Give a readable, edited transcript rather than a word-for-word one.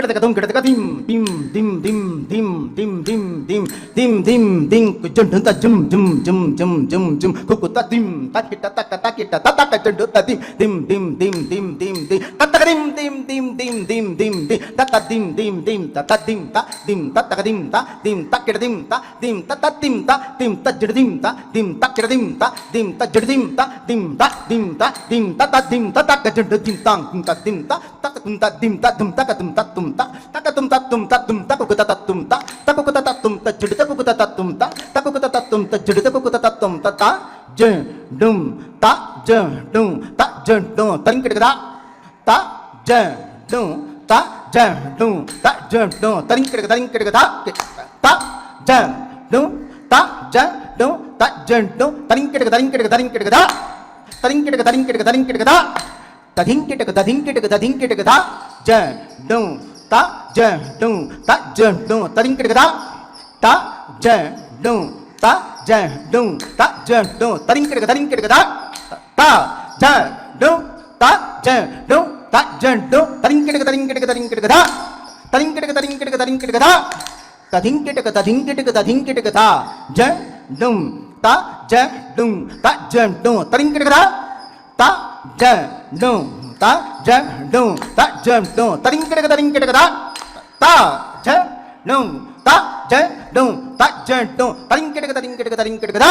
கிடதகதும் கிடதகதிம் திம் திம் திம் திம் திம் திம் திம் திம் திம் திம் குஜும் தஜும் ஜும் ஜும் ஜும் ஜும் ஜும் குகுத திம் தக்கிட்ட தக்க தக்கிட்ட தத்தக்க ஜண்டு ததிம் திம் திம் திம் திம் திம் திம் தத்தகதிம் திம் திம் திம் திம் திம் திம் தத்ததிம் திம் திம் தத்ததிம் த திம் தத்தகதிம் த திம் தக்கிடதிம் த திம் தத்ததிம் த திம் தஜ்ஜடிதிம் த திம் தக்கிடதிம் த திம் தஜ்ஜடிதிம் த திம் த திம் த திம் தத்ததிம் தத்தக்க ஜண்டு திம் தாங் திம் ததிம் த தத்தகும் ததிம் ததும் தகதும் தத்தும் தகதும் தத்தும் தத்தும் தகுகுத தத்தும் தகுகுத தத்தும் தஜ்ஜடி தகுகுத தத்தும் தகுகுத தத்தும் தஜ்ஜடி தகுகுத தத்தும் தத்தா ஜ டும் த ஜ டும் த ஜ டும் தரிங்கிடுதா த ஜ டும் த ஜ டும் த ஜ டும் தரிங்கிடுதா த ஜ டும் த ஜ டும் த ஜ டும் தரிங்கிடுதா தரிங்கிடுதா ததிங்கிடுதா ஜ டும் த ஜ டும் த ஜ டும் தரிங்கிடுதா த ஜ டும் த ஜ டும் த ஜ டும் தரிங்கிடுதா த ஜ டும் த ஜ டும் த ஜ டும் தரிங்கிடுதா ததிங்கிடுதா ஜ டும் த ஜ டும் த ஜ டும் தரிங்கிடுதா த ஜ டும் த ஜ டும் த ஜ டும் தரிங்கிடுதா த ஜ டும் த ஜ டும் த ஜ டும் தரிங்கிடுதா